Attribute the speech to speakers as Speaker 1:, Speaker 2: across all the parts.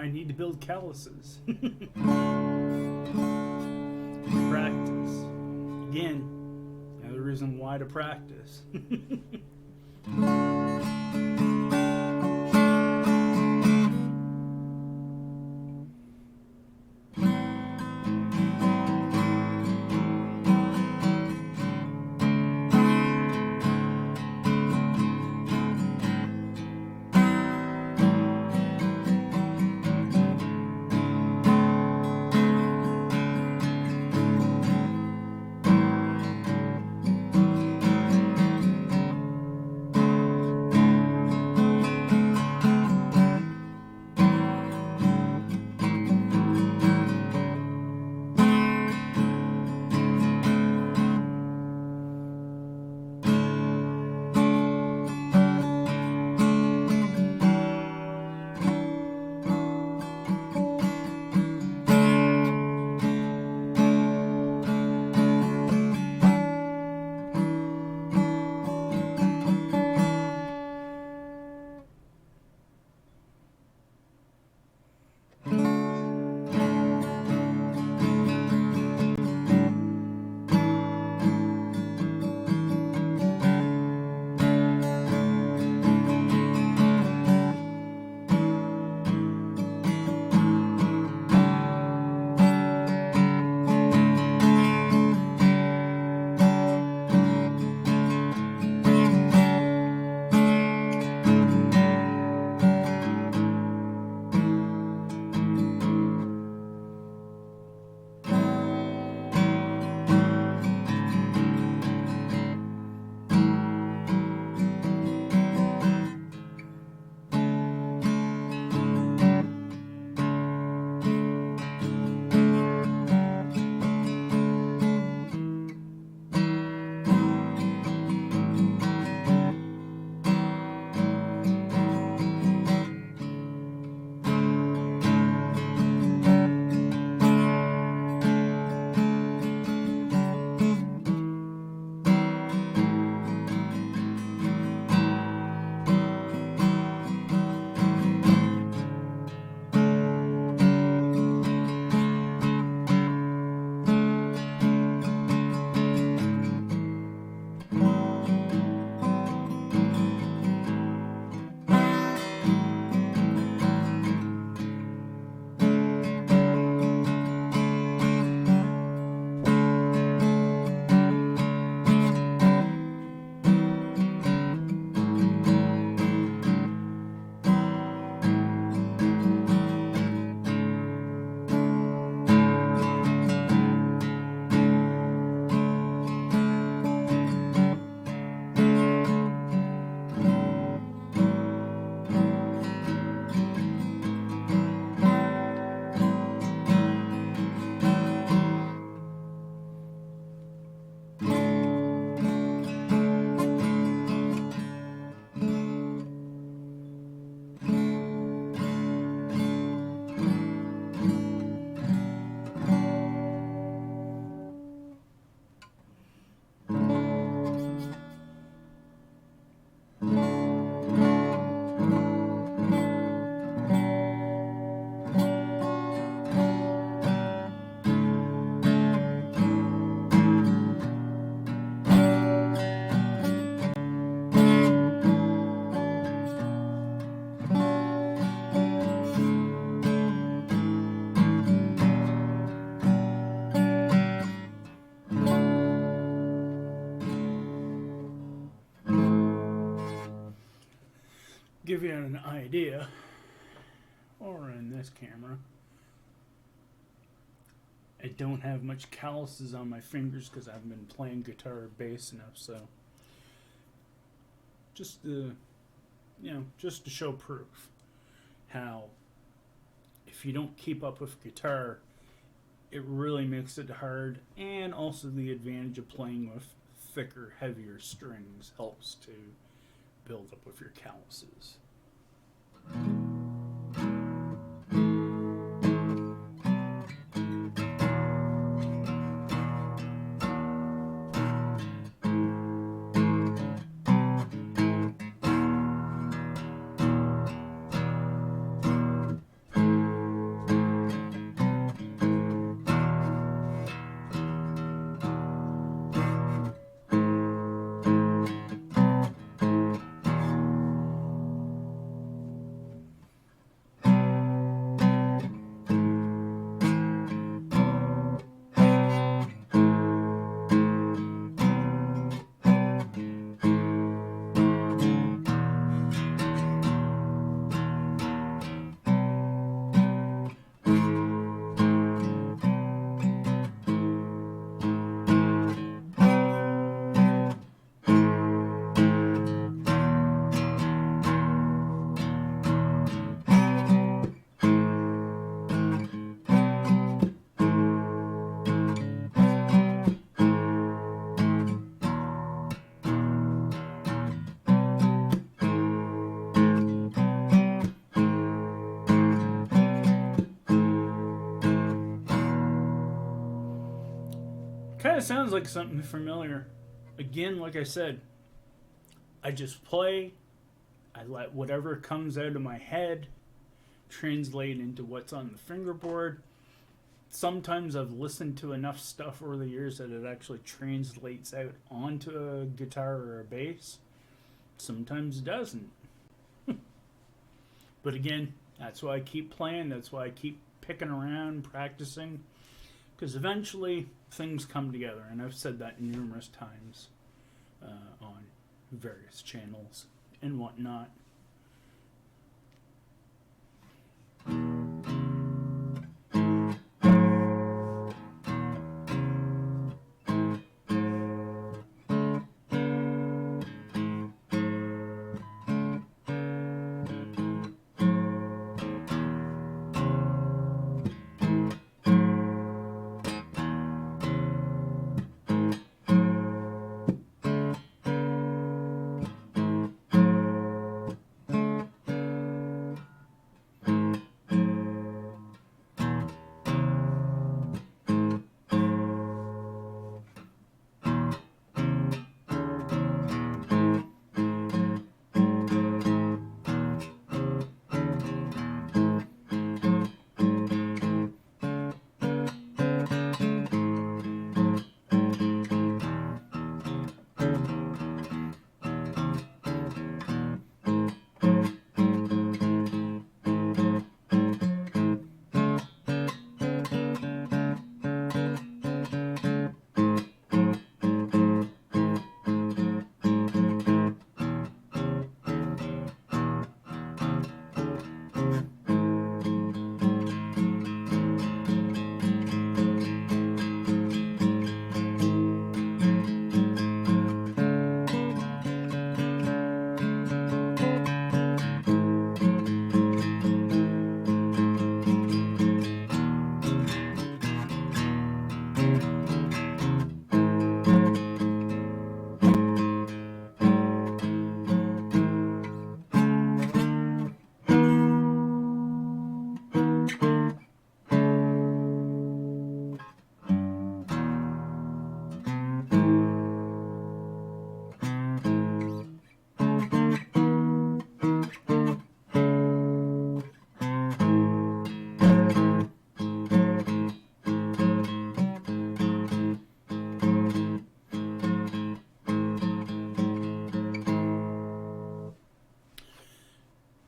Speaker 1: I need to build calluses. Practice. Again, another reason why to practice. Give you an idea, or in this camera, I don't have much calluses on my fingers because I've been playing guitar or bass enough, so just to, just to show proof how if you don't keep up with guitar, it really makes it hard, and also the advantage of playing with thicker, heavier strings helps to build up with your calluses. Kind of sounds like something familiar. Again, like I said, I just play. I let whatever comes out of my head translate into what's on the fingerboard. Sometimes I've listened to enough stuff over the years that it actually translates out onto a guitar or a bass. Sometimes it doesn't. But again, that's why I keep playing. That's why I keep picking around, practicing. Because eventually things come together. And I've said that numerous times on various channels and whatnot.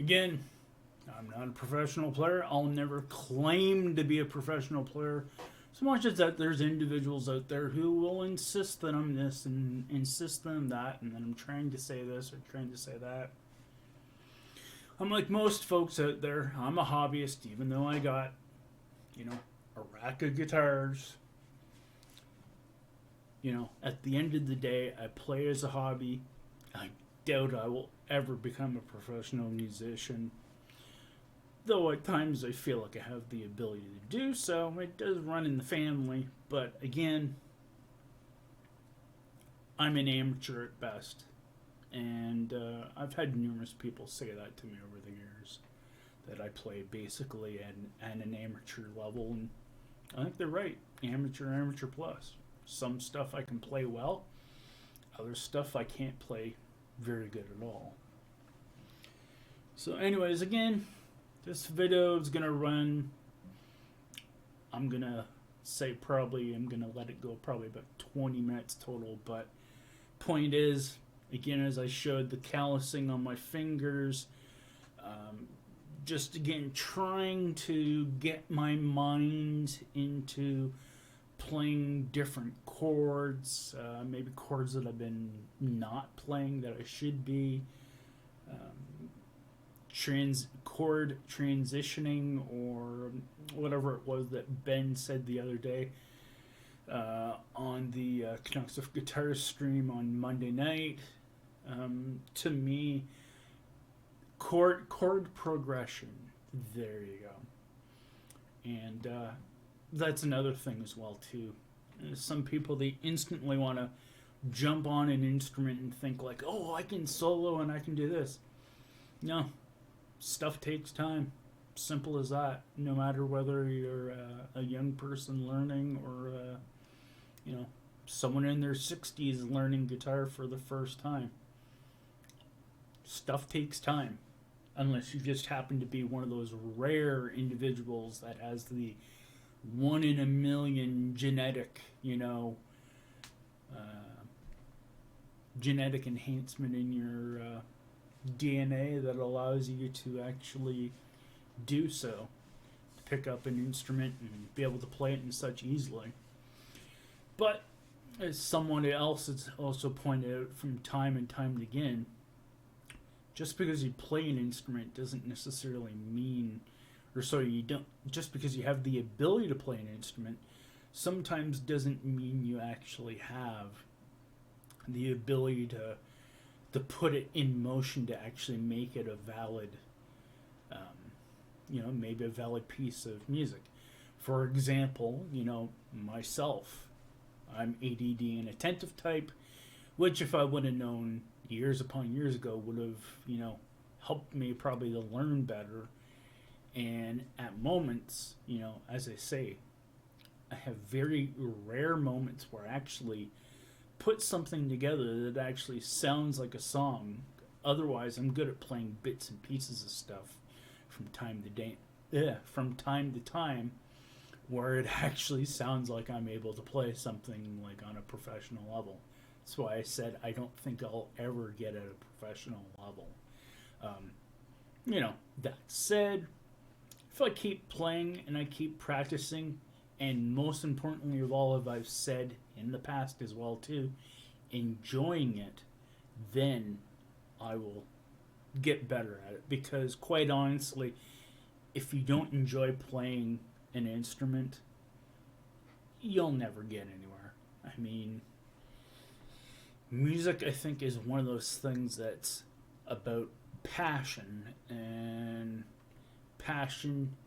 Speaker 1: Again, I'm not a professional player. I'll never claim to be a professional player. So much as that there's individuals out there who will insist that I'm this and insist that I'm that, and that I'm trying to say this or trying to say that. I'm like most folks out there. I'm a hobbyist, even though I got, a rack of guitars. At the end of the day, I play as a hobby. I doubt I will ever become a professional musician. Though at times I feel like I have the ability to do so. It does run in the family. But again, I'm an amateur at best. And I've had numerous people say that to me over the years. That I play basically at an amateur level. And I think they're right. Amateur plus. Some stuff I can play well. Other stuff I can't play very good at all. So anyways, again, this video is going to run, I'm going to say I'm going to let it go probably about 20 minutes total. But point is, again, as I showed the callusing on my fingers, just again trying to get my mind into playing different chords, maybe chords that I've been not playing that I should be, chord transitioning, or whatever it was that Ben said the other day on the Canucks of Guitar stream on Monday night. To me, chord progression, there you go. And that's another thing as well too. Some people, they instantly want to jump on an instrument and think like, oh, I can solo and I can do this. No, stuff takes time. Simple as that. No matter whether you're a young person learning or someone in their 60s learning guitar for the first time. Stuff takes time. Unless you just happen to be one of those rare individuals that has the 1 in a million genetic, genetic enhancement in your DNA that allows you to actually do so, to pick up an instrument and be able to play it and such easily. But as someone else has also pointed out from time and time again, just because you play an instrument doesn't necessarily mean, just because you have the ability to play an instrument, sometimes doesn't mean you actually have the ability to put it in motion to actually make it a valid, maybe a valid piece of music. For example, myself, I'm ADD and attentive type, which if I would have known years upon years ago would have, helped me probably to learn better. And at moments, as I say, I have very rare moments where I actually put something together that actually sounds like a song. Otherwise, I'm good at playing bits and pieces of stuff from time to time, where it actually sounds like I'm able to play something like on a professional level. That's why I said I don't think I'll ever get at a professional level. That said, if I keep playing and I keep practicing, and most importantly of all, as I've said in the past as well too, enjoying it, then I will get better at it. Because quite honestly, if you don't enjoy playing an instrument, you'll never get anywhere. I mean, music, I think, is one of those things that's about passion,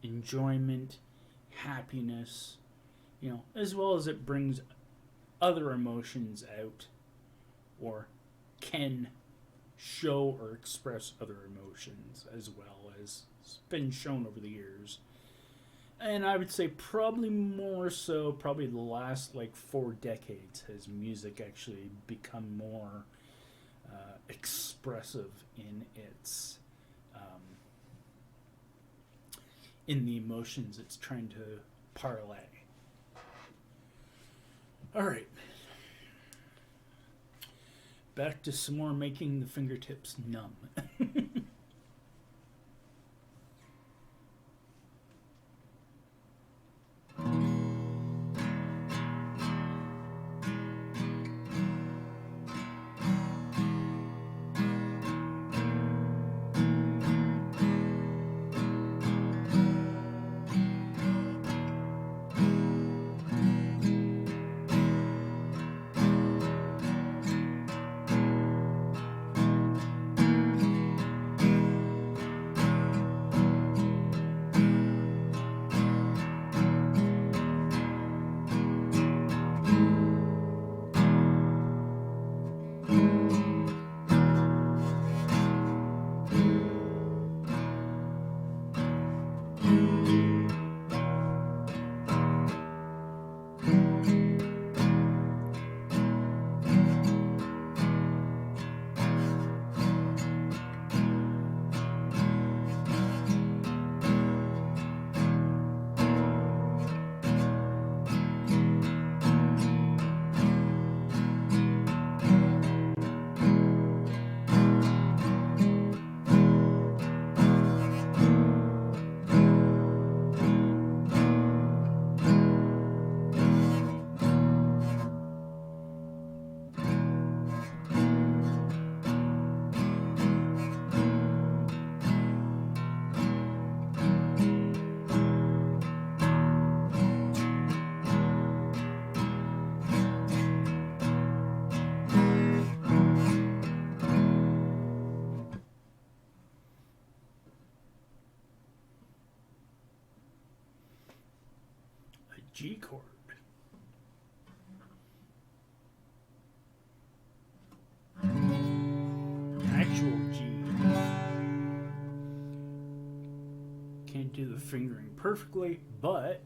Speaker 1: enjoyment, happiness, as well as it brings other emotions out, or can show or express other emotions as well, as it's been shown over the years. And I would say probably more so, probably the last 4 decades has music actually become more expressive in its in the emotions it's trying to parlay. All right, back to some more making the fingertips numb. G chord. Actual G. Can't do the fingering perfectly, but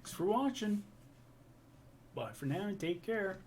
Speaker 1: Thanks for watching. Bye for now and take care.